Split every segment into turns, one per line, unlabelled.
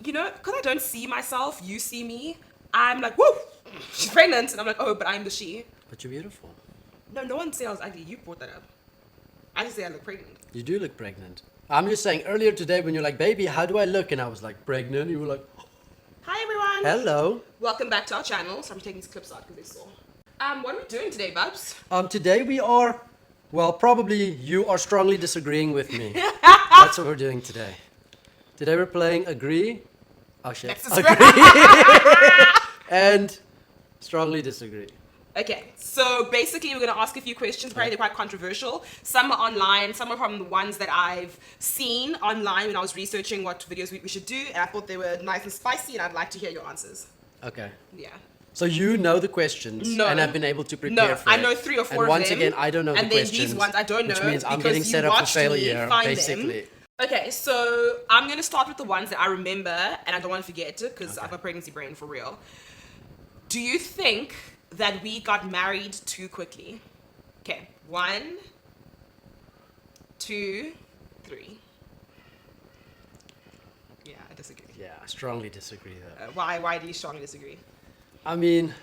you know, because I don't see myself, you see me, I'm like, whoa, she's pregnant. And I'm like, oh, but I'm the she.
But you're beautiful.
No one said I was ugly. You brought that up. I just say I look pregnant.
You do look pregnant. I'm just saying, earlier today when you're like, baby, how do I look? And I was like, pregnant. You were like,
Hi, everyone.
hello.
Welcome back to our channel. So I'm taking these clips out because they saw. What are we doing today, Bubs?
Today we are, well, probably you are strongly disagreeing with me. That's what we're doing today. Today we're playing Agree. Oh shit.
Next is
Agree. And strongly disagree.
Okay, so basically we're going to ask a few questions. Apparently they're quite controversial. Some are online, some are from the ones that I've seen online when I was researching what videos we should do, and I thought they were nice and spicy, and I'd like to hear your answers.
Okay.
Yeah.
So you know the questions and have been able to prepare for it.
I know 3 or 4
and
of
once
them.
again, I don't know the questions.
And then these ones I don't know.
Which means I'm
because
getting
you
set up for
watched me
failure,
find
basically.
them. Okay, so I'm going to start with the ones that I remember and I don't want to forget because I've got pregnancy brain for real. Do you think that we got married too quickly? Okay, 1, 2, 3. Yeah, I disagree.
Yeah, I strongly disagree there.
Why do you strongly disagree?
I mean,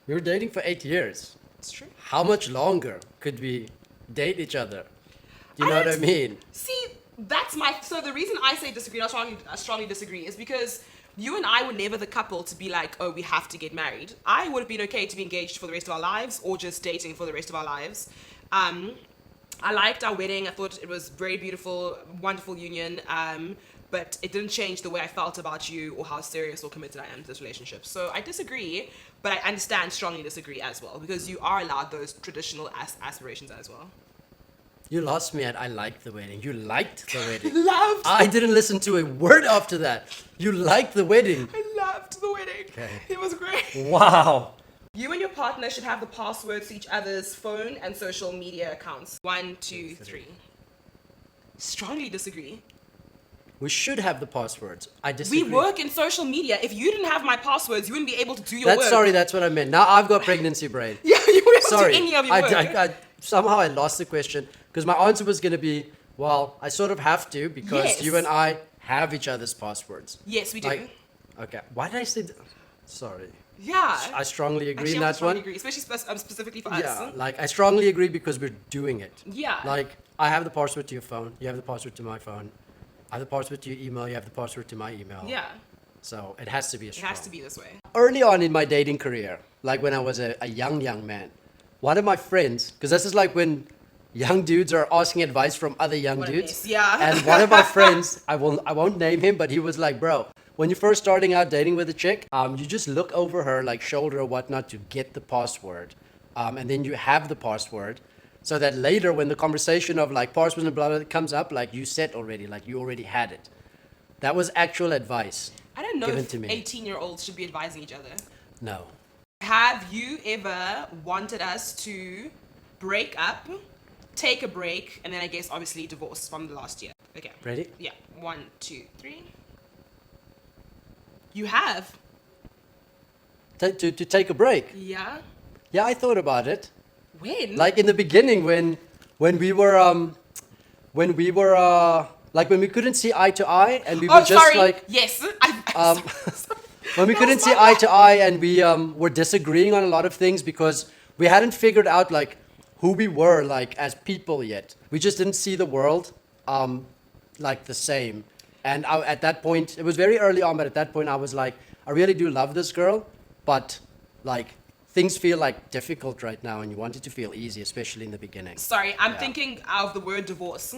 we were dating for 8 years.
It's true.
How much longer could we date each other? You know what I mean?
See, that's my... So the reason I say disagree, I strongly disagree, is because you and I were never the couple to be like, oh, we have to get married. I would have been okay to be engaged for the rest of our lives or just dating for the rest of our lives. I liked our wedding. I thought it was very beautiful, wonderful union. But it didn't change the way I felt about you or how serious or committed I am to this relationship. So I disagree, but I understand strongly disagree as well because you are allowed those traditional aspirations as well.
You lost me at I liked the wedding. You liked the wedding.
Loved.
I didn't listen to a word after that. You liked the wedding.
I loved the wedding.
Okay.
It was great.
Wow.
You and your partner should have the passwords to each other's phone and social media accounts. 1, 2, 3. Strongly disagree.
We should have the passwords. I disagree.
We work in social media. If you didn't have my passwords, you wouldn't be able to do your work.
Sorry, that's what I meant. Now I've got pregnancy brain.
Yeah, you wouldn't be able
Sorry.
to do any of your work.
Somehow I lost the question because my answer was going to be, well, I sort of have to because
Yes.
you and I have each other's passwords.
Yes, we do.
Okay. Why did I say that? Sorry.
Yeah.
I strongly agree
Actually,
in
I
that
strongly
one.
agree, especially specifically for
Yeah,
us.
like I strongly agree because we're doing it.
Yeah.
Like I have the password to your phone, you have the password to my phone, I have the password to your email, you have the password to my email.
Yeah.
So it has to be a
It
strong.
has to be this way.
Early on in my dating career, like when I was a young man, one of my friends, because this is like when young dudes are asking advice from other young
What a
dudes.
mess, yeah.
And one of my friends, I won't name him, but he was like, bro, when you're first starting out dating with a chick, you just look over her like shoulder or whatnot to get the password. And then you have the password so that later when the conversation of like passwords and blah, blah, blah comes up, like you set already, like you already had it. That was actual advice.
I don't know
given
if
to me.
18-year-olds should be advising each other.
No.
Have you ever wanted us to break up, take a break, and then I guess obviously divorce from the last year? Okay.
Ready?
Yeah. 1, 2, 3. You have.
To take a break.
Yeah.
Yeah, I thought about it.
When?
Like in the beginning when we were like when we couldn't see eye to eye and we were just
sorry.
like
Yes.
when we
That
couldn't
was
see
my
eye to eye and we were disagreeing on a lot of things because we hadn't figured out like who we were like as people yet. We just didn't see the world like the same. And at that point, it was very early on, but at that point I was like, I really do love this girl, but like things feel like difficult right now and you want it to feel easy, especially in the beginning.
Sorry, I'm thinking of the word divorce.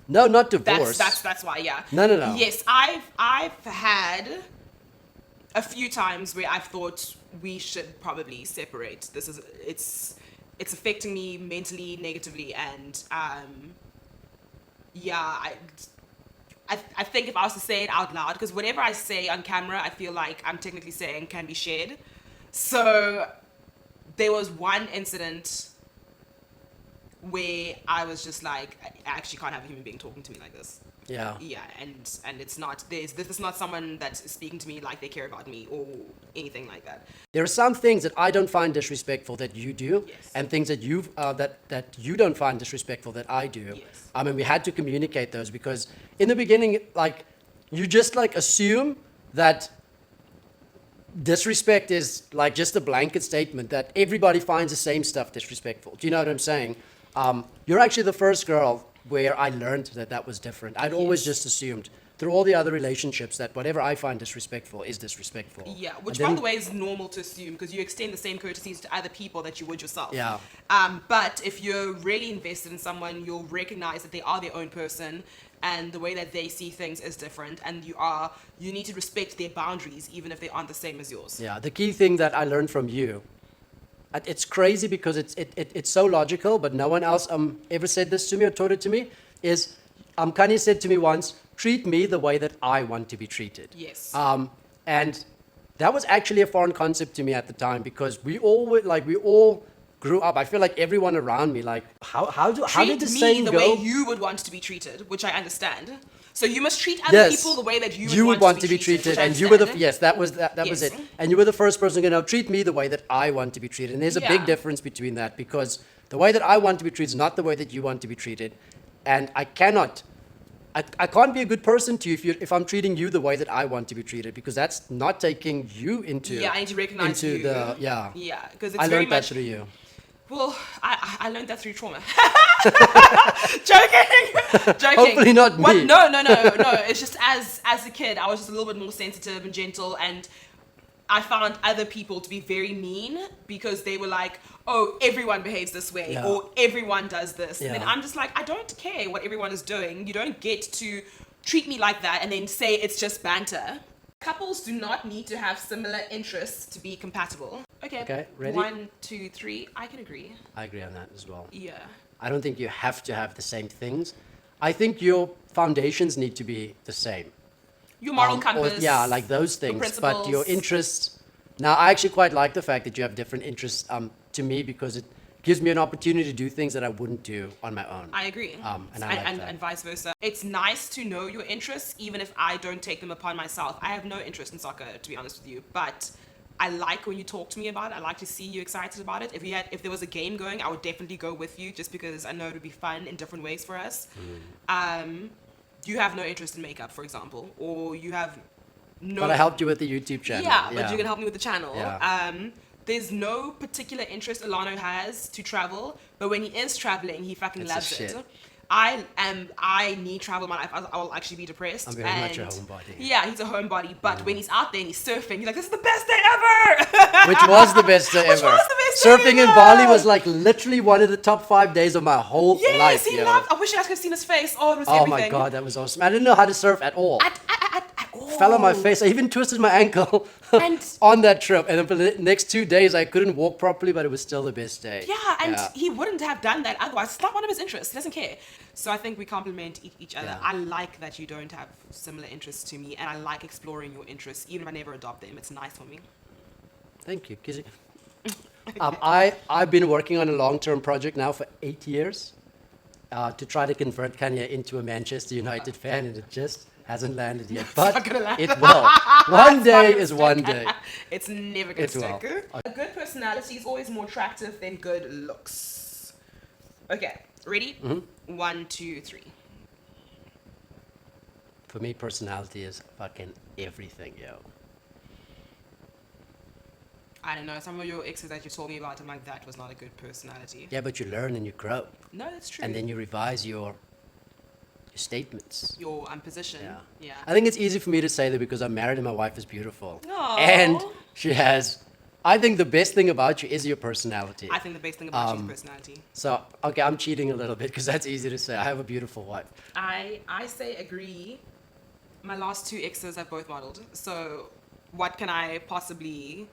No, not divorce.
That's why, yeah.
No.
Yes, I've had a few times where I've thought we should probably separate. It's affecting me mentally, negatively, and I think if I was to say it out loud, because whatever I say on camera, I feel like I'm technically saying can be shared. So there was one incident where I was just like, I actually can't have a human being talking to me like this.
Yeah.
Yeah, and it's not, this is not someone that's speaking to me like they care about me or anything like that.
There are some things that I don't find disrespectful that you do,
Yes.
and things that that you don't find disrespectful that I do.
Yes.
I mean, we had to communicate those because in the beginning, like, you just like assume that disrespect is like just a blanket statement that everybody finds the same stuff disrespectful. Do you know what I'm saying? You're actually the first girl where I learned that that was different. I'd always just assumed through all the other relationships that whatever I find disrespectful is disrespectful.
Yeah, which
And then-
by the way is normal to assume because you extend the same courtesies to other people that you would yourself.
Yeah.
But if you're really invested in someone, you'll recognize that they are their own person and the way that they see things is different, and you need to respect their boundaries even if they aren't the same as yours.
Yeah, the key thing that I learned from you, it's crazy because it's so logical, but no one else ever said this to me or taught it to me, is Khanya said to me once, treat me the way that I want to be treated.
Yes.
And that was actually a foreign concept to me at the time because we all grew up. I feel like everyone around me, like, how did the
Treat me
saying
the
go?
way you would want to be treated, which I understand. So you must treat other people the way that you would want to be treated. Which I
and you were the
understand.
yes, that was was
Yes.
it. And you were the first person to treat me the way that I want to be treated. And there's a big
Yeah.
difference between that because the way that I want to be treated is not the way that you want to be treated. And I can't be a good person to you if I'm treating you the way that I want to be treated because that's not taking you into
Yeah, I need to recognize
into
you.
the yeah.
Yeah, because it's
I
very
learned that
much.
through you.
Well, I learned that through trauma. Joking.
Hopefully not me.
No. It's just as a kid, I was just a little bit more sensitive and gentle, and I found other people to be very mean because they were like, oh, everyone behaves this way,
Yeah.
or everyone does this. And then
Yeah.
I'm just like, I don't care what everyone is doing. You don't get to treat me like that and then say it's just banter. Couples do not need to have similar interests to be compatible.
Okay, ready?
1, 2, 3. I can agree.
I agree on that as well.
Yeah.
I don't think you have to have the same things. I think your foundations need to be the same.
Your moral
Or-
compass.
yeah, like those things. But your
principles.
interests. Now, I actually quite like the fact that you have different interests to me because it gives me an opportunity to do things that I wouldn't do on my own.
I agree.
And I like that.
And vice versa. It's nice to know your interests, even if I don't take them upon myself. I have no interest in soccer, to be honest with you. But I like when you talk to me about it. I like to see you excited about it. If there was a game going, I would definitely go with you just because I know it would be fun in different ways for us. You have no interest in makeup, for example, or you have no.
But I helped you with the YouTube channel.
Yeah, but you can help me with the channel.
Yeah.
There's no particular interest Alano has to travel, but when he is traveling, he fucking
It's a
loves
shit.
it. I need travel in my life. I will actually be depressed.
I'm very much a homebody.
Yeah, he's a homebody, but when he's out there and he's surfing, he's like, this is the best day ever!
Which was the best day
Which
ever.
was the best day
Surfing in
ever.
Bali was like literally one of the top 5 days of my whole
Yes,
life.
he
yo.
loved. I wish you guys could have seen his face. Oh, it was
Oh
everything.
my god, that was awesome. I didn't know how to surf at all.
At all.
Fell on my face. I even twisted my ankle
And-
on that trip. And then for the next 2 days, I couldn't walk properly, but it was still the best day.
Yeah, and he wouldn't have done that otherwise. It's not one of his interests. He doesn't care. So I think we complement each other.
Yeah.
I like that you don't have similar interests to me, and I like exploring your interests, even if I never adopt them. It's nice for me.
Thank you, Kizzy. I've been working on a long-term project now for 8 years to try to convert Khanya into a Manchester United fan, and it just hasn't landed yet. But
not gonna land.
it will. One day is one day.
It's never going to
It will.
stick. A good personality is always more attractive than good looks. Okay, ready? 1, 2, 3.
For me, personality is fucking everything, yo.
I don't know, some of your exes that you told me about, I'm like, that was not a good personality.
Yeah, but you learn and you grow.
No, that's true.
And then you revise your statements.
Your position. Yeah.
I think it's easy for me to say that because I'm married and my wife is beautiful.
Aw.
And she has, I think the best thing about you is your personality.
I think the best thing about you is personality.
So, okay, I'm cheating a little bit because that's easy to say. I have a beautiful wife.
I say agree. My last 2 exes have both modeled. So what can I possibly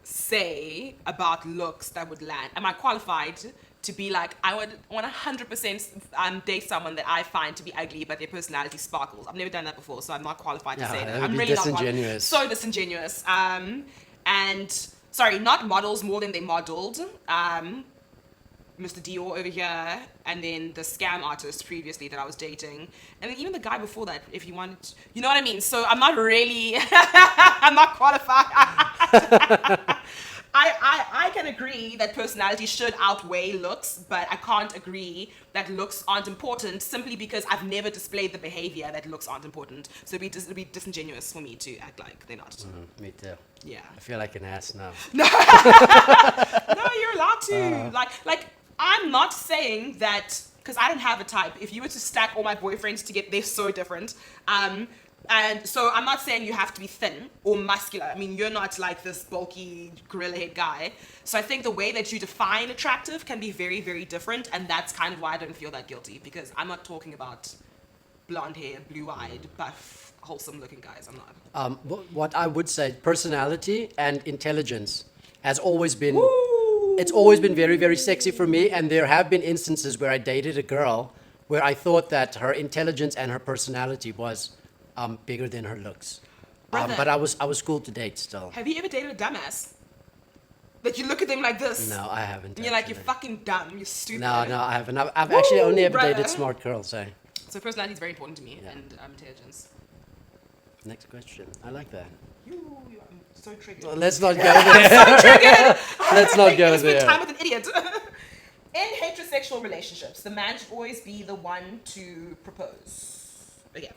say about looks that would land? Am I qualified to be like, I would 100% date someone that I find to be ugly, but their personality sparkles? I've never done that before, so I'm not qualified to
Yeah,
say that.
that would
I'm
be
really not
disingenuous.
so disingenuous. And sorry, not models more than they modeled. Mr. Dior over here, and then the scam artist previously that I was dating, and then even the guy before that, if you wanted to, you know what I mean? So I'm not really, I'm not qualified. I can agree that personality should outweigh looks, but I can't agree that looks aren't important simply because I've never displayed the behavior that looks aren't important. So it'd be disingenuous for me to act like they're not.
Me too.
Yeah.
I feel like an ass now.
No, you're allowed to. Like I'm not saying that because I don't have a type. If you were to stack all my boyfriends together, they're so different. And so I'm not saying you have to be thin or muscular. I mean, you're not like this bulky gorilla head guy. So I think the way that you define attractive can be very, very different. And that's kind of why I don't feel that guilty, because I'm not talking about blonde hair, blue-eyed, buff, wholesome-looking guys. I'm not.
What I would say, personality and intelligence has always been,
Woo!
it's always been very, very sexy for me. And there have been instances where I dated a girl where I thought that her intelligence and her personality was bigger than her looks.
Brother.
But I was cool to date still.
Have you ever dated a dumbass? That you look at them like this?
No, I haven't.
And you're like,
actually.
you're fucking dumb, you're stupid.
No, I haven't. I've actually only ever
brother.
dated smart girls. Eh?
So personality is very important to me,
Yeah.
and intelligence.
Next question. I like that.
I'm so triggered.
Well, let's not go there.
Triggered.
Let's not go
I spend
there.
time with an idiot. In heterosexual relationships, the man should always be the one to propose. Okay.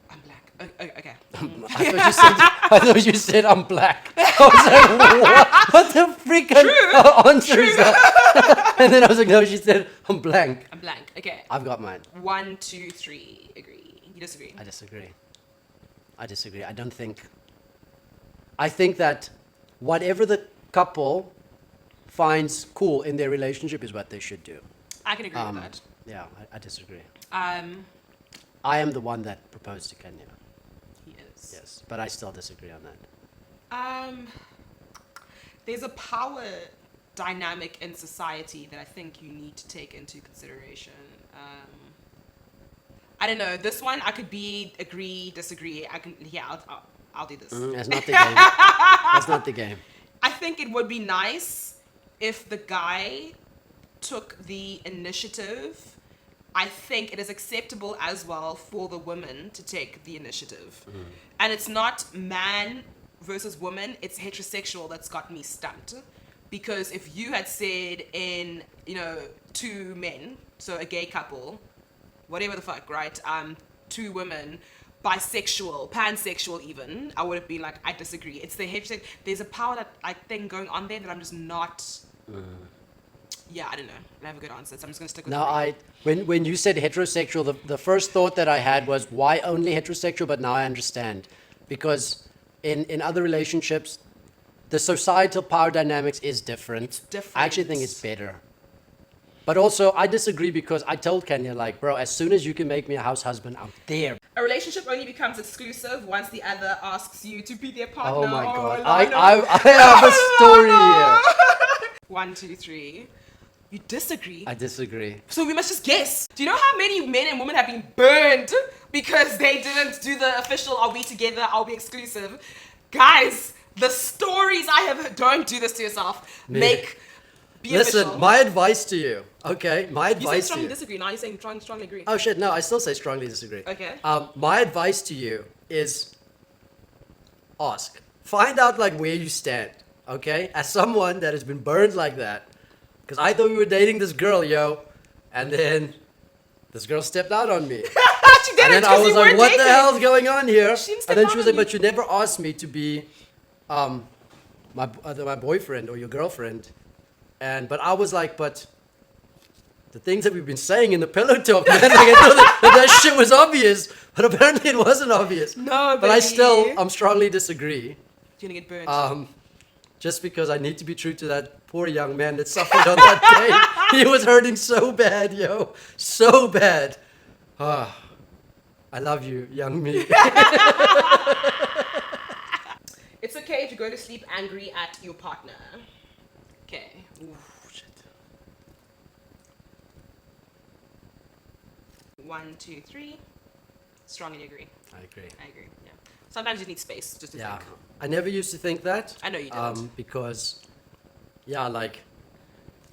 I'm black. Okay.
I thought you said I'm black. I was like, what the freaking answer is that? And then I was like, no, she said I'm blank.
I'm blank. Okay.
I've got mine.
1, 2, 3. Agree. You disagree?
I disagree. I think that whatever the couple finds cool in their relationship is what they should do.
I can agree with that.
Yeah, I disagree.
Um,
I am the one that proposed to Kenya.
he is.
Yes, but I still disagree on that.
There's a power dynamic in society that I think you need to take into consideration. I don't know. This one I could agree, disagree. I'll do this.
That's not the game. That's not the game.
I think it would be nice if the guy took the initiative. I think it is acceptable as well for the woman to take the initiative. And it's not man versus woman, it's heterosexual that's got me stumped. Because if you had said in, two men, so a gay couple, whatever the fuck, right? Two women, bisexual, pansexual even, I would have been like, I disagree. It's the heterosexual. There's a power that I think going on there that I'm just not. Yeah, I don't know. I have a good answer, so I'm just gonna stick with.
Now, when you said heterosexual, the first thought that I had was why only heterosexual, but now I understand, because in other relationships, the societal power dynamics is different.
It's different.
I actually think it's better. But also, I disagree because I told Kenya, like, bro, as soon as you can make me a house husband, I'm there.
A relationship only becomes exclusive once the other asks you to be their partner.
Oh my God.
no,
I have a story here.
1, 2, 3. You disagree?
I disagree.
So we must just guess. Do you know how many men and women have been burned because they didn't do the official "Are we together? Are we exclusive?" Guys, the stories I have. Don't do this to yourself. Be
Listen,
official.
my advice to you, okay? My
You say
advice to
strongly
you.
disagree. Now you're saying strongly agree.
Oh shit, no, I still say strongly disagree.
Okay.
My advice to you is ask. Find out like where you stand, okay? As someone that has been burned like that. Because I thought we were dating this girl, yo. And then this girl stepped out on me.
She did
And
it
then I was
you
like,
weren't
what the
dating.
hell's going on here?
She didn't
And then
step
she was
out
like,
on
but you never asked me to be my boyfriend or your girlfriend. But I was like, but the things that we've been saying in the pillow talk, man, like I thought that shit was obvious, but apparently it wasn't obvious.
No,
But I
baby.
strongly disagree.
You're gonna get burned.
Just because I need to be true to that poor young man that suffered on that day. He was hurting so bad, yo. So bad. I love you, young me.
It's okay to go to sleep angry at your partner. Okay.
Ooh, shit.
1, 2, 3. Strongly agree.
I agree.
Yeah. Sometimes you need space just to
Yeah.
think.
I never used to think that.
I know you didn't.
Because, yeah, like,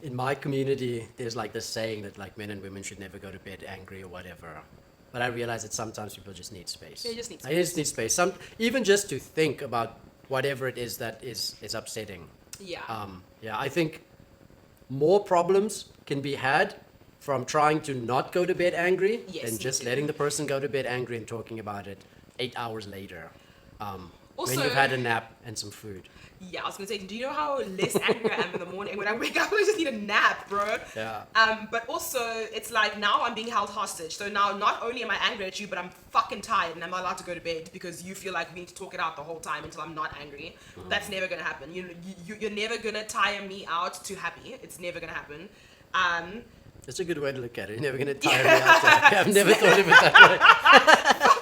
in my community, there's like this saying that like men and women should never go to bed angry or whatever. But I realize that sometimes people just need space.
They just need
They just need space. Even just to think about whatever it is that is upsetting.
Yeah.
Yeah, I think more problems can be had from trying to not go to bed angry
Yes,
than
me
just
too.
letting the person go to bed angry and talking about it 8 hours later. When
Also-
you've had a nap and some food.
Yeah, I was gonna say, do you know how less angry I am in the morning? When I wake up, I just need a nap, bro.
Yeah.
But also, it's like now I'm being held hostage. So now not only am I angry at you, but I'm fucking tired and I'm not allowed to go to bed because you feel like we need to talk it out the whole time until I'm not angry. That's never gonna happen. You're never gonna tire me out to happy. It's never gonna happen.
That's a good way to look at it. You're never going to tire me out. I've never thought of it that way.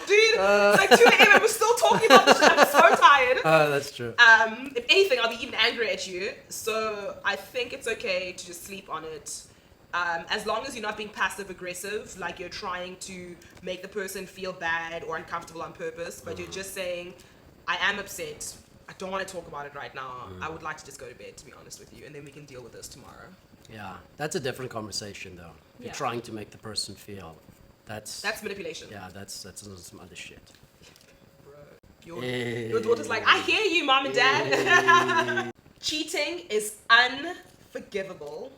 Dude, it's like 2 a.m. and we're still talking about this shit. I'm so tired.
That's true.
If anything, I'll be even angry at you. So I think it's okay to just sleep on it. As long as you're not being passive aggressive, like you're trying to make the person feel bad or uncomfortable on purpose, but you're just saying, I am upset. I don't want to talk about it right now. I would like to just go to bed, to be honest with you, and then we can deal with this tomorrow.
Yeah, that's a different conversation, though. If you're
Yeah.
trying to make the person feel, that's
manipulation.
yeah, that's some other shit.
Bro, your daughter's like, I hear you, mom and dad. Cheating is unforgivable.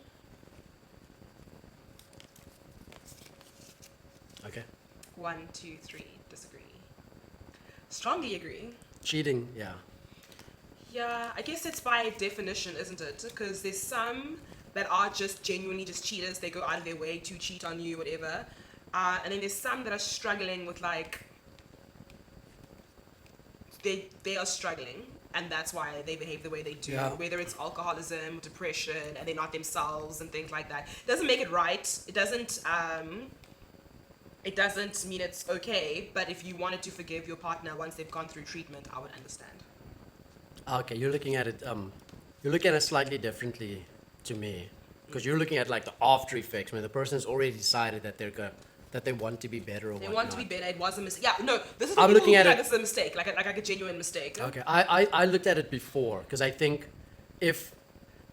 Okay.
1, 2, 3, disagree. Strongly agree.
Cheating, yeah.
Yeah, I guess it's by definition, isn't it? Because there's some that are just genuinely just cheaters. They go out of their way to cheat on you, whatever. And then there's some that are struggling with like, they are struggling, and that's why they behave the way they do.
Yeah.
Whether it's alcoholism, depression, and they're not themselves and things like that. It doesn't make it right. It doesn't mean it's okay. But if you wanted to forgive your partner once they've gone through treatment, I would understand.
Okay, you're looking at it. You're looking at it slightly differently to me, because you're looking at like the after effects when the person has already decided that that they want to be better or
They
whatnot.
want to be better. It was a mistake. Yeah, no, this is
I'm
what
looking
people
at
like
it-
this is a mistake, like a genuine mistake.
Okay, I looked at it before because I think if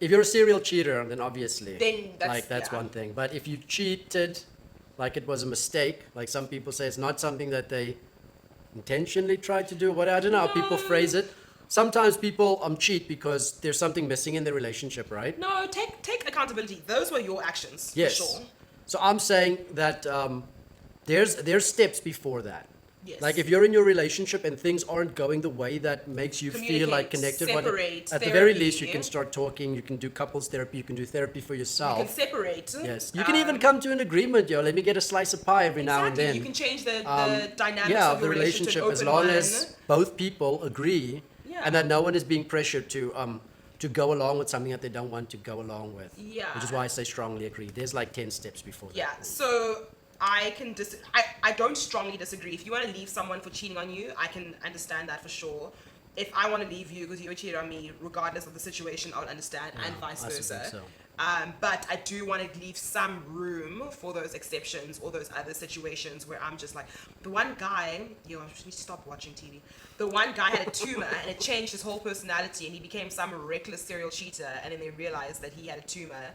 you're a serial cheater, then obviously
Then
that's
yeah.
one thing. But if you cheated, like it was a mistake, like some people say, it's not something that they intentionally tried to do. What I don't know how people phrase it. Sometimes people cheat because there's something missing in their relationship, right?
No, take accountability. Those were your actions.
Yes.
For sure.
So I'm saying that there's steps before that.
Yes.
Like if you're in your relationship and things aren't going the way that makes you feel like
Communicate,
connected,
separate,
at the very
therapy.
least you can start talking. You can do couples therapy. You can do therapy for
You
yourself.
can separate.
Yes. You can even come to an agreement, yo. Let me get a slice of pie every now and
Exactly.
then.
You can change the dynamics
Yeah,
of
of the
your
relationship,
to an
as
open
long
one.
as both people agree,
Yeah.
and that no one is being pressured to go along with something that they don't want to go along with.
Yeah.
Which is why I say strongly agree. There's like 10 steps before that.
Yeah, so I can I don't strongly disagree. If you want to leave someone for cheating on you, I can understand that for sure. If I want to leave you because you were cheated on me, regardless of the situation, I would understand, and vice
I
versa.
suppose so.
But I do want to leave some room for those exceptions or those other situations where I'm just like, the one guy, I need to stop watching TV. The one guy had a tumor and it changed his whole personality and he became some reckless serial cheater, and then they realized that he had a tumor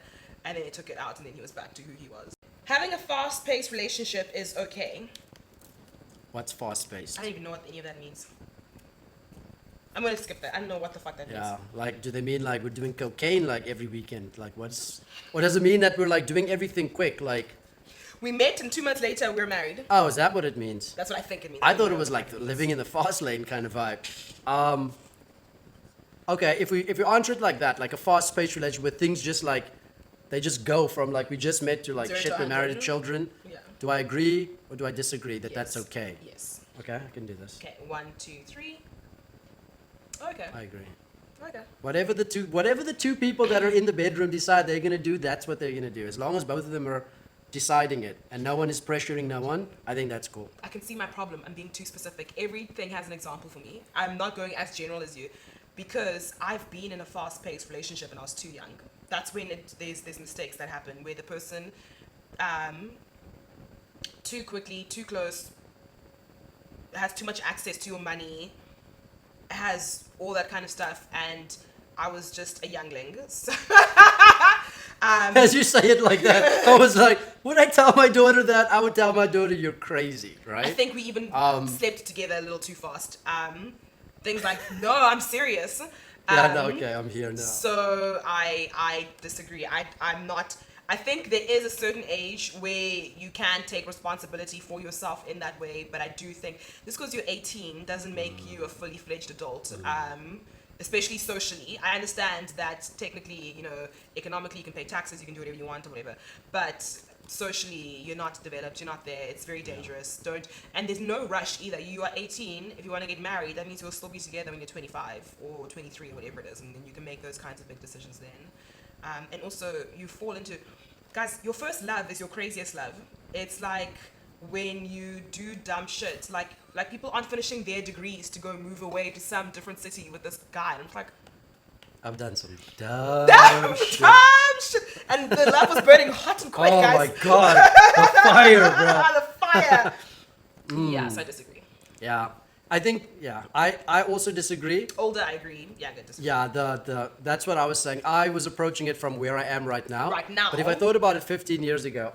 and then they took it out and then he was back to who he was. Having a fast-paced relationship is okay.
What's fast-paced?
I don't even know what any of that means. I'm gonna skip that. I don't know what the fuck that
Yeah,
means.
like, do they mean like we're doing cocaine like every weekend? Like, what does it mean that we're like doing everything quick? Like,
We met and 2 months later we're married.
oh, is that what it means?
That's what I think it means.
I thought it was like living in the fast lane kind of vibe. Okay, if we answer it like that, like a fast-paced relationship where things just like they just go from like we just met to like
0 to
shit, we're married to
100.
children.
Yeah.
Do I agree or do I disagree that that's
Yes.
okay?
Yes.
Okay, I can do this.
Okay. 1, 2, 3. Okay.
I agree.
Okay.
Whatever the two people that are in the bedroom decide they're gonna do, that's what they're gonna do. As long as both of them are deciding it and no one is pressuring no one, I think that's cool.
I can see my problem. I'm being too specific. Everything has an example for me. I'm not going as general as you because I've been in a fast-paced relationship and I was too young. That's when there's mistakes that happen where the person too quickly, too close, has too much access to your money, has all that kind of stuff, and I was just a youngling. So
As you say it like that, I was like, would I tell my daughter that? I would tell my daughter, you're crazy, right?
I think we even slept together a little too fast. Things like, no, I'm serious.
Yeah, no, okay, I'm here now.
So I disagree. I'm not. I think there is a certain age where you can take responsibility for yourself in that way, but I do think just because you're 18 doesn't make you a fully fledged adult. Especially socially. I understand that technically, economically you can pay taxes, you can do whatever you want or whatever, but socially you're not developed, you're not there. It's very dangerous. And there's no rush either. You are 18. If you want to get married, that means you'll still be together when you're 25 or 23 or whatever it is, and then you can make those kinds of big decisions then. And also you fall into, guys, your first love is your craziest love. It's like when you do dumb shit, like people aren't finishing their degrees to go move away to some different city with this guy, and I'm like,
I've done some dumb
shit, and the love was burning hot and quick, guys.
Oh my god, the fire, bro.
The fire. Yeah, so I disagree.
Yeah, I think, I also disagree.
Older, I agree. Yeah, good disagree.
Yeah, that's what I was saying. I was approaching it from where I am right now.
Right now.
But if I thought about it 15 years ago,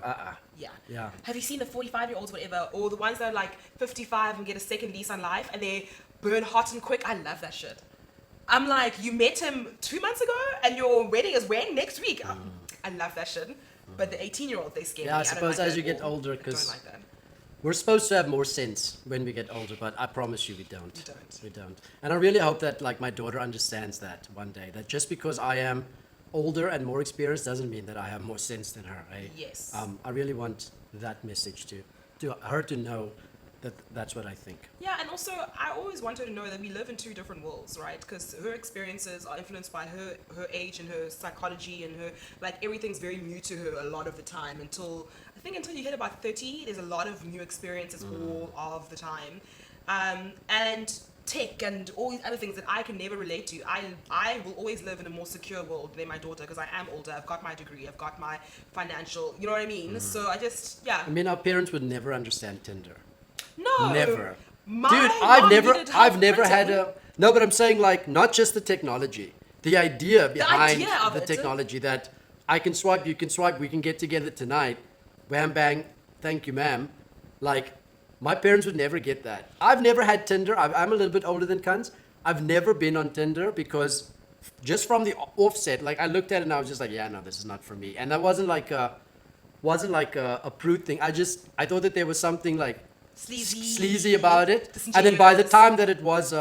Yeah. Have you seen the 45-year-olds, whatever, or the ones that are like 55 and get a second lease on life and they burn hot and quick? I love that shit. I'm like, you met him 2 months ago and your wedding is when? Next week. I love that shit. But the 18-year-old, they scare me.
I suppose
like
as you get older,
I don't
because
like that.
we're supposed to have more sense when we get older, but I promise you we don't.
You don't.
We don't. And I really hope that like my daughter understands that one day, that just because I am older and more experienced doesn't mean that I have more sense than her.
Yes.
I really want that message to her to know that that's what I think.
Yeah, and also I always want her to know that we live in two different worlds, right? Because her experiences are influenced by her age and her psychology and her, like, everything's very new to her a lot of the time until you hit about 30, there's a lot of new experiences all of the time. And tech and all these other things that I can never relate to. I will always live in a more secure world than my daughter because I am older. I've got my degree. I've got my financial, you know what I mean? So I just,
I mean, our parents would never understand Tinder.
No.
Never.
My
Dude,
mom needed help
I've never
printing.
had a... No, but I'm saying, like, not just the technology. The idea behind
idea of
the
it.
technology that I can swipe, you can swipe, we can get together tonight. Wham, bang, thank you, ma'am. Like, my parents would never get that. I've never had Tinder. I'm a little bit older than Cunts. I've never been on Tinder because just from the offset, like, I looked at it and I was just like, yeah, no, this is not for me. And that wasn't like a prude thing. I thought that there was something, like, sleazy about it. And then by the time that it was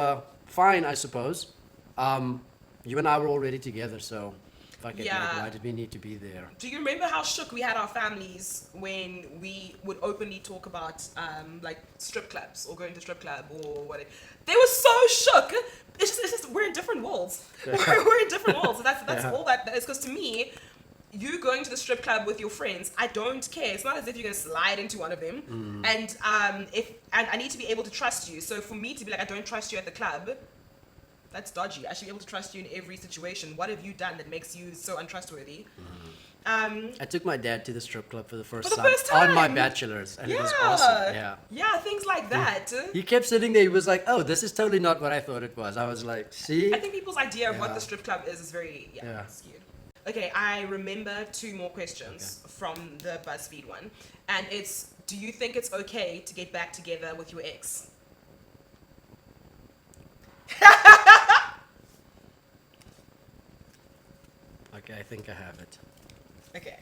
fine, I suppose, you and I were already together, so fuck it, like, why did we need to be there?
Do you remember how shook we had our families when we would openly talk about like strip clubs or going to strip club or whatever? They were so shook. It's just we're in different worlds. We're in different worlds. That's all that is. Because to me, you going to the strip club with your friends, I don't care. It's not as if you're gonna slide into one of them. And I need to be able to trust you. So for me to be like, I don't trust you at the club, that's dodgy. I should be able to trust you in every situation. What have you done that makes you so untrustworthy?
I took my dad to the strip club for the first
time
on my bachelor's, and it was awesome. Yeah,
things like that.
He kept sitting there. He was like, "Oh, this is totally not what I thought it was." I was like, "See."
I think people's idea of what the strip club is very skewed. Okay, I remember 2 more questions from the BuzzFeed one, and it's: do you think it's okay to get back together with your ex?
Okay, I think I have it.
Okay.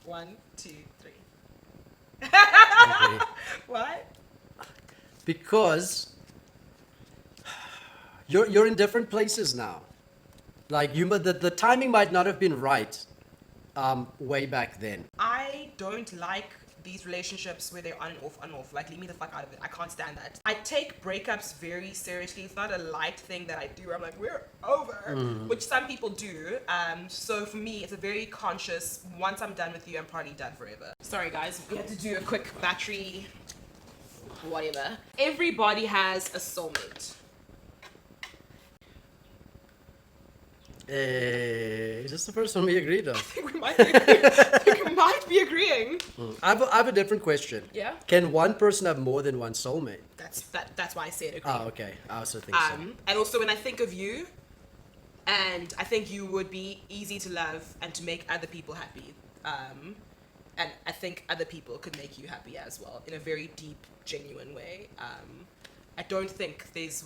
1, 2, 3.
Okay.
Why?
Because you're in different places now. Like the timing might not have been right way back then.
I don't like these relationships where they're on and off. Like, leave me the fuck out of it. I can't stand that. I take breakups very seriously. It's not a light thing that I do. I'm like, we're over, which some people do. So for me, it's a very conscious, once I'm done with you, I'm probably done forever. Sorry guys, we had to do a quick battery, whatever. Everybody has a soulmate.
Is this the first one we agreed on?
I think we might be agreeing. I think we might be agreeing.
I have a different question.
Yeah?
Can one person have more than one soulmate?
That's why I said agree.
Oh, okay. I also think so.
And also when I think of you, And I think you would be easy to love and to make other people happy. And I think other people could make you happy as well in a very deep, genuine way. I don't think there's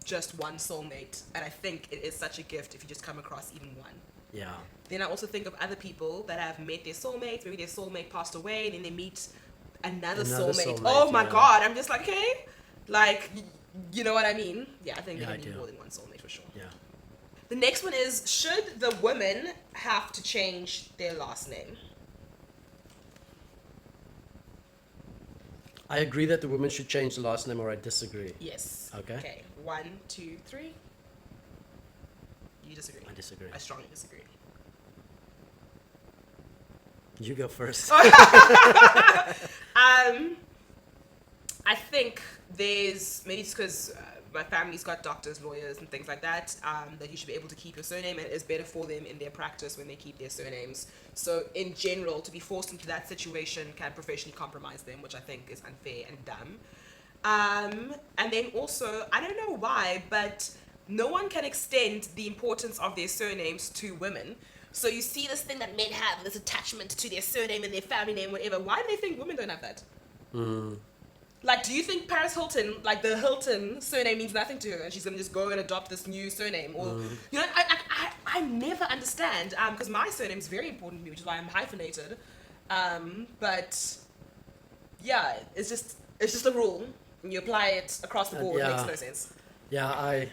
just one soulmate, and I think it is such a gift if you just come across even one.
Yeah.
Then I also think of other people that have met their soulmates. Maybe their soulmate passed away, and then they meet another soulmate. Oh my God! I'm just like, okay, like, you know what I mean? Yeah, I think
Yeah,
they
I
need
do.
more than one soulmate for sure.
Yeah.
The next one is, should the women have to change their last name?
I agree that the women should change the last name, or I disagree.
Yes.
Okay.
Okay. 1, 2, 3. You disagree?
I disagree.
I strongly disagree.
You go first.
I think there's, maybe it's because my family's got doctors, lawyers, and things like that, that you should be able to keep your surname, and it is better for them in their practice when they keep their surnames. So in general, to be forced into that situation can professionally compromise them, which I think is unfair and dumb. And then also, I don't know why, but no one can extend the importance of their surnames to women. So you see this thing that men have, this attachment to their surname and their family name, whatever. Why do they think women don't have that? Like, do you think Paris Hilton, like the Hilton surname means nothing to her and she's going to just go and adopt this new surname? Or, you know, I never understand, because my surname is very important to me, which is why I'm hyphenated. But, yeah, it's just a rule. And you apply it across the board, it makes no sense.
Yeah,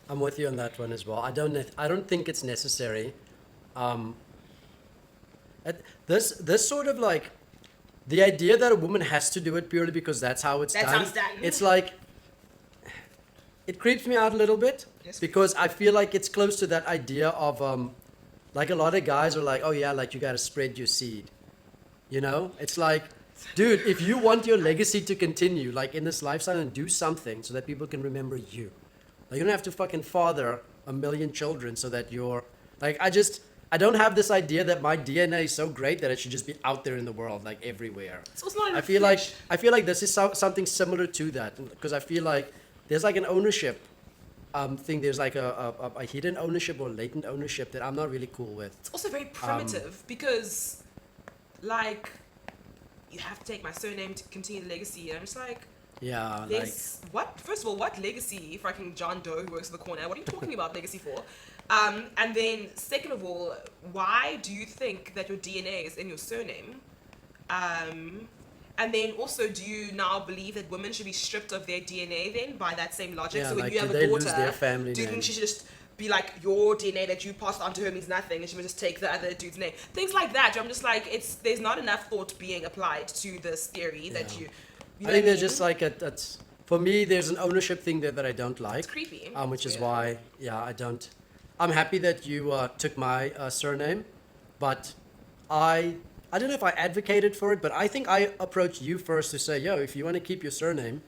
I'm with you on that one as well. I don't think it's necessary. This sort of like, the idea that a woman has to do it purely because that's how it's done. It's like, it creeps me out a little bit, because I feel like it's close to that idea of like a lot of guys are like, oh yeah, like you got to spread your seed. You know, it's like, dude, if you want your legacy to continue, like in this lifestyle, and do something so that people can remember you. Like, you don't have to fucking father 1 million children so that you're like, I don't have this idea that my DNA is so great that it should just be out there in the world, like everywhere.
So it's not
I feel like this is something similar to that, because I feel like there's like an ownership thing. There's like a hidden ownership or latent ownership that I'm not really cool with.
It's also very primitive because, like, you have to take my surname to continue the legacy. And I'm just like,
yeah,
what? First of all, what legacy? Fucking John Doe who works in the corner. What are you talking about legacy for? And then, second of all, why do you think that your DNA is in your surname? And then also, do you now believe that women should be stripped of their DNA then by that same logic?
Yeah,
so when
like,
you have
do
a
they
daughter,
lose their family
do you
name?
think she should just be like, your DNA that you passed on to her means nothing, and she would just take the other dude's name? Things like that. I'm just like, there's not enough thought being applied to this theory that you know
I think there's just like for me, there's an ownership thing there that I don't like.
It's creepy.
Which is why, I don't. I'm happy that you took my surname, but I don't know if I advocated for it, but I think I approached you first to say, yo, if you want to keep your surname,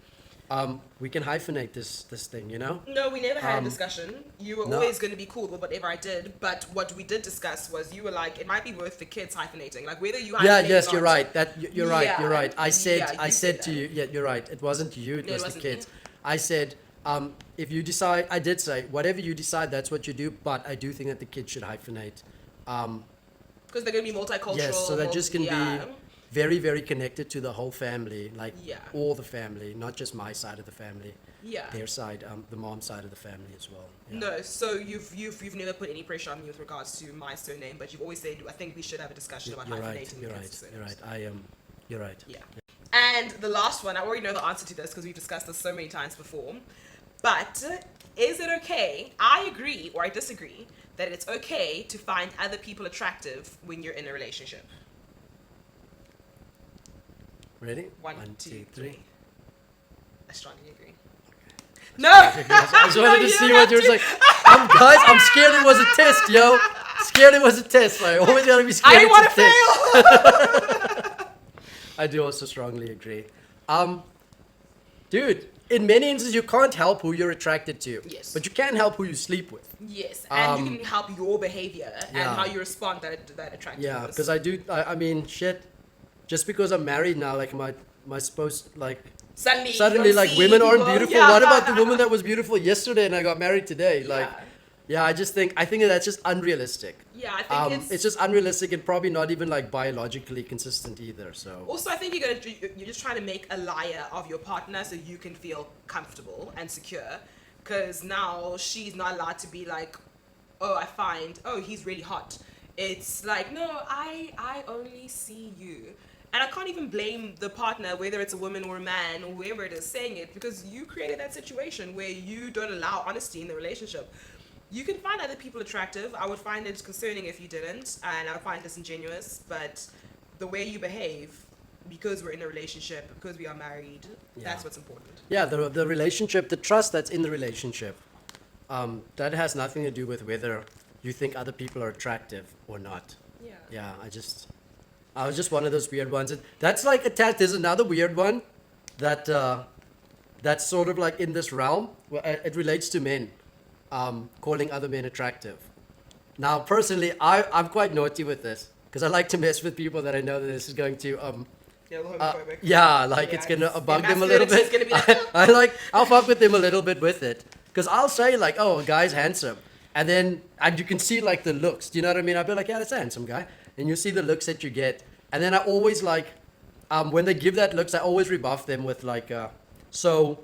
we can hyphenate this thing, you know?
No, we never had a discussion. You were always going to be cool with whatever I did, but what we did discuss was you were like, it might be worth the kids hyphenating, like whether you hyphenate
Yeah,
or
yes,
not.
you're right. You're right. You're right. I
Yeah, you
said
said
to you, yeah, you're right. It wasn't you. It
No, it
was the
wasn't
kids.
me.
I said, if you decide, I did say, whatever you decide, that's what you do. But I do think that the kids should hyphenate.
Because they're going to be multicultural.
Yes, so that just can be very, very connected to the whole family, like all the family, not just my side of the family.
Yeah.
Their side, the mom's side of the family as well. Yeah.
No, so you've never put any pressure on me with regards to my surname, but you've always said, I think we should have a discussion about
You're
hyphenating
right.
the
You're
kids'
right.
surnames.
You're right. You're right.
Yeah. And the last one, I already know the answer to this because we've discussed this so many times before. But is it okay? I agree or I disagree that it's okay to find other people attractive when you're in a relationship.
Ready?
One, two, three. I strongly agree.
No! I just wanted to see what you were saying. Guys, I'm scared it was a test, yo. Scared it was a test. Like, always gotta be scared.
I want to fail.
I do also strongly agree. Dude, in many instances, you can't help who you're attracted to.
Yes.
But you can help who you sleep with.
Yes, and you can help your behavior and how you respond that attractiveness.
Yeah, because I mean, shit. Just because I'm married now, like, my supposed, like, suddenly like, women aren't beautiful.
Yeah.
What about the woman that was beautiful yesterday and I got married today? Like, Yeah, I think that's just unrealistic.
Yeah, I think
It's just unrealistic and probably not even like biologically consistent either. So
also, I think you're just trying to make a liar of your partner so you can feel comfortable and secure. Because now she's not allowed to be like, oh, he's really hot. It's like, no, I only see you. And I can't even blame the partner, whether it's a woman or a man or whoever it is saying it, because you created that situation where you don't allow honesty in the relationship. You can find other people attractive. I would find it concerning if you didn't, and I would find it disingenuous. But the way you behave, because we're in a relationship, because we are married, that's what's important.
yeah, the relationship, the trust that's in the relationship, that has nothing to do with whether you think other people are attractive or not.
Yeah.
Yeah, I was just one of those weird ones. And that's like attached. There's another weird one that that's sort of like in this realm. Well, it relates to men, calling other men attractive. Now, personally, I'm quite naughty with this because I like to mess with people that I know that this is going to
Homophobic.
yeah, like
Yeah,
it's gonna
it's-
bug
their
them a little bit.
masculinity's gonna be like,
I'll fuck with them a little bit with it, because I'll say like, oh, a guy's handsome, and then you can see like the looks. Do you know what I mean? I'll be like, yeah, that's a handsome guy, and you see the looks that you get, and then I always like, when they give that looks, I always rebuff them with like, so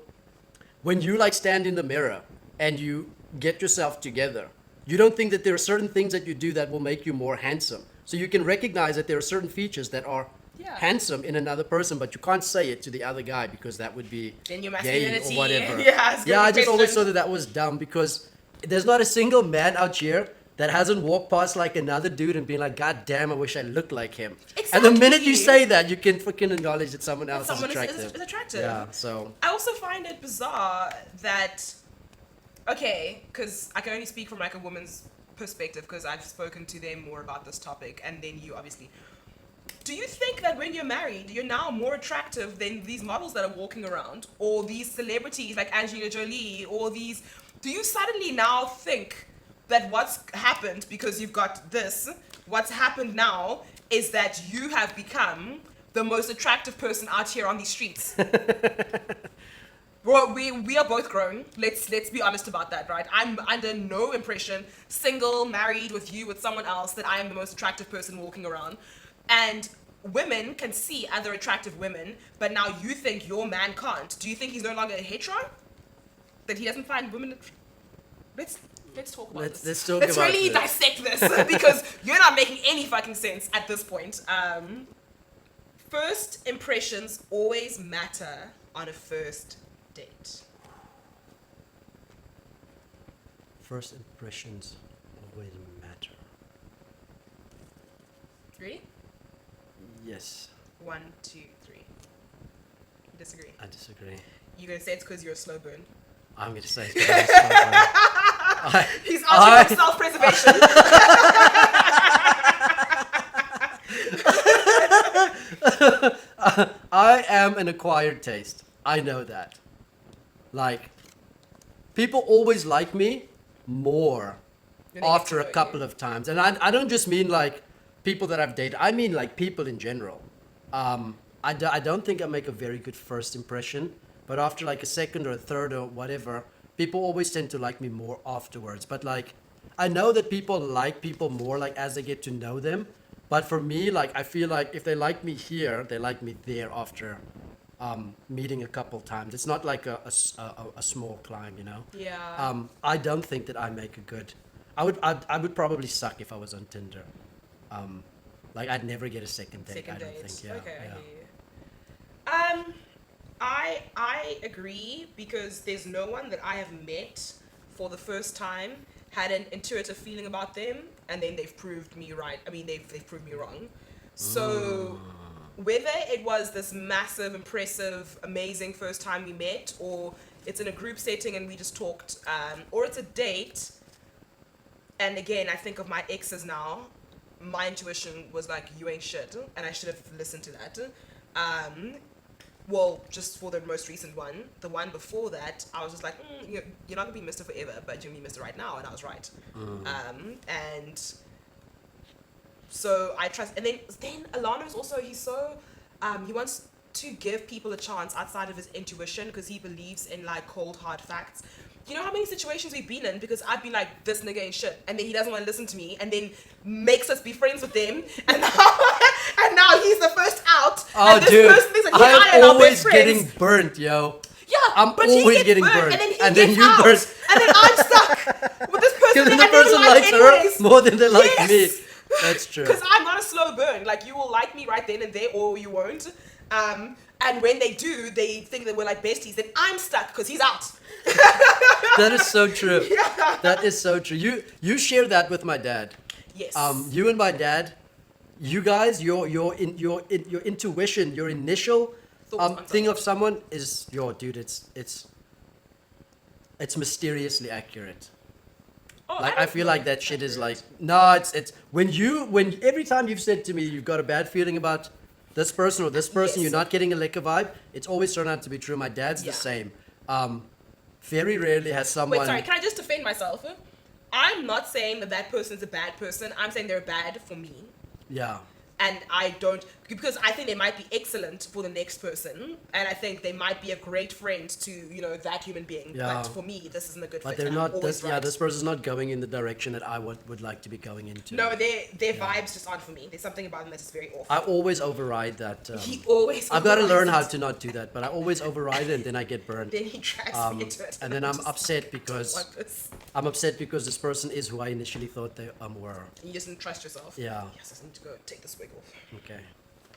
when you like stand in the mirror and you get yourself together, you don't think that there are certain things that you do that will make you more handsome. So you can recognize that there are certain features that are handsome in another person, but you can't say it to the other guy because that would be
Then your
gay or
masculinity.
whatever.
It's gonna
Yeah, I
be
just always
questioned.
thought that was dumb because there's not a single man out here that hasn't walked past like another dude and been like, God damn, I wish I looked like him. And the minute you
Exactly.
say that, you can freaking acknowledge that someone else
Someone
is attractive.
is attractive.
Yeah, so
I also find it bizarre that, okay, because I can only speak from like a woman's perspective because I've spoken to them more about this topic, and then you obviously. Do you think that when you're married, you're now more attractive than these models that are walking around, or these celebrities like Angelina Jolie, or these? Do you suddenly now think that what's happened because you've got this? What's happened now is that you have become the most attractive person out here on these streets. Well, we are both grown. Let's be honest about that, right? I'm under no impression, single, married with you, with someone else, that I am the most attractive person walking around. And women can see other attractive women, but now you think your man can't. Do you think he's no longer a hetero? That he doesn't find women? Let's talk about this.
let's talk
Let's
about
really
this.
dissect this because you're not making any fucking sense at this point. First impressions always matter on a first date.
first impressions always matter.
Ready?
Yes,
1, 2, 3. You disagree?
I disagree.
You gonna say it's because you're a slow burn?
I'm going to say it's because I'm
He's asking for self-preservation.
I am an acquired taste. I know that. Like, people always like me more
When they get
after
to
a
know
couple
you.
of times. And I don't just mean like people that I've dated. I mean like people in general. I don't think I make a very good first impression. But after like a second or a third or whatever, people always tend to like me more afterwards. But like, I know that people like people more like as they get to know them. But for me, like, I feel like if they like me here, they like me there after meeting a couple times. It's not like a small climb, you know?
Yeah.
I don't think that I make a good... I would probably suck if I was on Tinder. Like, I'd never get a second date,
Second
I don't
date.
think. Yeah,
Okay,
yeah.
I hear you. I agree because there's no one that I have met for the first time had an intuitive feeling about them, and then they've proved me right. I mean, they've proved me wrong. So whether it was this massive, impressive, amazing first time we met, or it's in a group setting and we just talked, or it's a date, and again, I think of my exes now, my intuition was like, you ain't shit, and I should have listened to that. Well, just for the most recent one, the one before that, I was just like, you're not gonna be Mr. Forever, but you're gonna be Mr. Right Now, and I was right. And so I trust, and then Alano is also, he's so, he wants to give people a chance outside of his intuition because he believes in like cold hard facts. you know how many situations we've been in because I've been like, this nigga ain't shit, and then he doesn't want to listen to me, and then makes us be friends with them, and now he's the first out.
Oh,
and this
dude,
person thinks that he and I
I'm
are
always
best friends.
getting burnt, yo.
Yeah,
I'm
but he
always
gets
getting
burnt,
burnt,
and then he
and
gets
then you
out,
burst.
and then I'm stuck with this person,
Because
and
the
they
person
don't like
likes
anyways.
her more than they like
Yes.
me. That's true.
Because I'm not a slow burn. Like, you will like me right then and there, or you won't. And when they do, they think that we're like besties. Then I'm stuck because he's out.
That is so true.
Yeah.
That is so true. You share that with my dad.
Yes.
You and my dad, you guys, your intuition, your initial
Thoughts on
thing
something.
of someone is dude. It's mysteriously accurate.
Oh,
Like
don't
I feel
know
like
if
that
it's
shit is like
accurate.
no. It's when every time you've said to me you've got a bad feeling about this person or this person,
Yes.
you're not getting a liquor vibe. It's always turned out to be true. My dad's the
Yeah.
same. Very rarely has someone.
Wait, sorry. Can I just defend myself? I'm not saying that that person is a bad person. I'm saying they're bad for me.
Yeah.
And I don't, because I think they might be excellent for the next person, and I think they might be a great friend to, you know, that human being.
Yeah.
But for me, this isn't a good
But
fit.
they're
and I'm
not.
always right.
This person's not going in the direction that I would like to be going into.
No, their vibes just aren't for me. There's something about them that's just very off.
I always override that.
He always.
I've got to learn how
overrides
to not do that, but I always override it and then I get burned.
Then he drags me into it.
And then
I
I'm
just
upset
don't
because
want this.
this person is who I initially thought they were.
You just didn't trust yourself.
Yeah.
Yes, I need to go take this wig off.
Okay.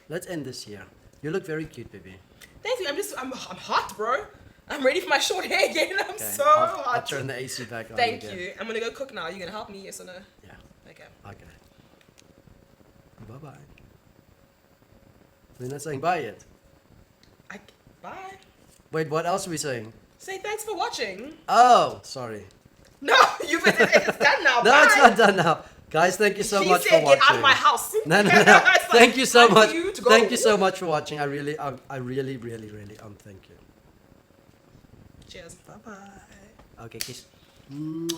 Let's end this here. You look very cute, baby.
Thank you. I'm hot, bro. I'm ready for my short hair again. I'm
Okay.
so
I'll
hot.
turn the AC back on.
Thank
again.
you. I'm gonna go cook now. You gonna help me? Yes or no?
Yeah.
Okay.
Okay. Bye bye. We're not saying bye yet.
Bye.
Wait, what else are we saying?
Say thanks for watching.
Oh, sorry.
No, it's done now.
No,
Bye.
it's not done now. Guys, thank you so
She
much
said,
for watching.
get out of my house.
No.
It's like,
Thank you so
time
much.
for you to go.
Thank you so much for watching. I really, thank you.
Cheers.
Bye bye. Okay, kiss. Mwah.